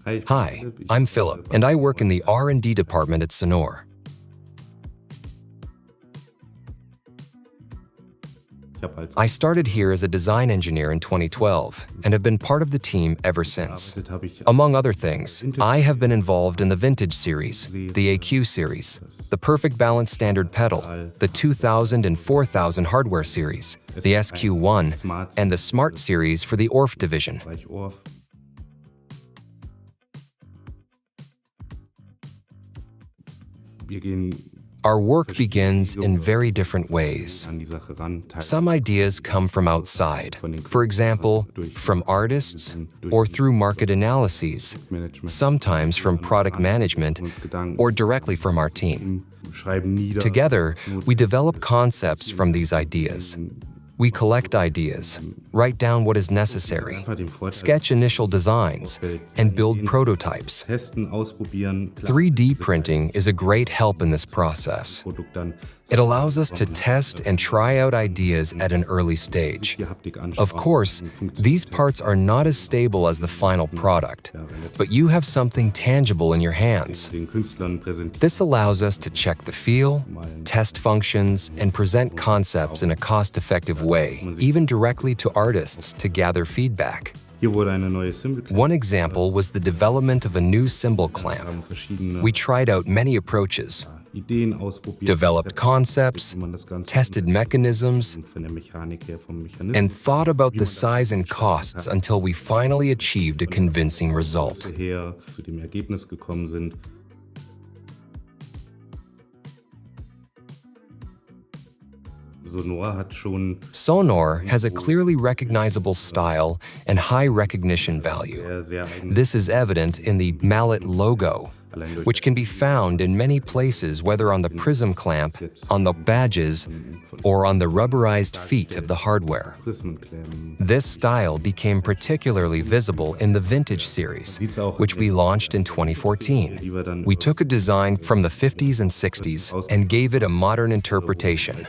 Hi, I'm Philip, and I work in the R&D department at SONOR. I started here as a design engineer in 2012 and have been part of the team ever since. Among other things, I have been involved in the Vintage series, the AQ series, the Perfect Balance Standard Pedal, the 2000 and 4000 hardware series, the SQ1, and the Smart series for the ORF division. Our work begins in very different ways. Some ideas come from outside, for example, from artists or through market analyses, sometimes from product management or directly from our team. Together, we develop concepts from these ideas. We collect ideas, write down what is necessary, sketch initial designs, and build prototypes. 3D printing is a great help in this process. It allows us to test and try out ideas at an early stage. Of course, these parts are not as stable as the final product, but you have something tangible in your hands. This allows us to check the feel, test functions, and present concepts in a cost-effective way, even directly to artists to gather feedback. One example was the development of a new cymbal clamp. We tried out many approaches, developed concepts, tested mechanisms, and thought about the size and costs until we finally achieved a convincing result. SONOR has a clearly recognizable style and high recognition value. This is evident in the mallet logo, which can be found in many places, whether on the prism clamp, on the badges, or on the rubberized feet of the hardware. This style became particularly visible in the Vintage series, which we launched in 2014. We took a design from the 50s and 60s and gave it a modern interpretation.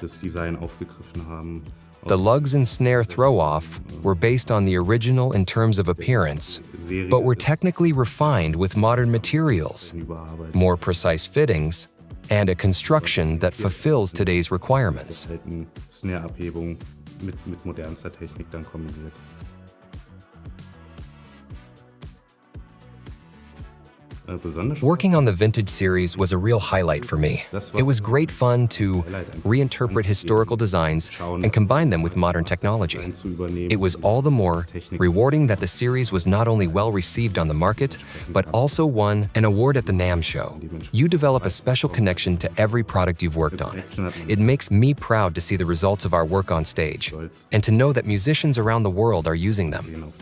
The lugs and snare throw-off were based on the original in terms of appearance, but were technically refined with modern materials, more precise fittings, and a construction that fulfills today's requirements. Working on the Vintage series was a real highlight for me. It was great fun to reinterpret historical designs and combine them with modern technology. It was all the more rewarding that the series was not only well received on the market, but also won an award at the NAMM show. You develop a special connection to every product you've worked on. It makes me proud to see the results of our work on stage, and to know that musicians around the world are using them.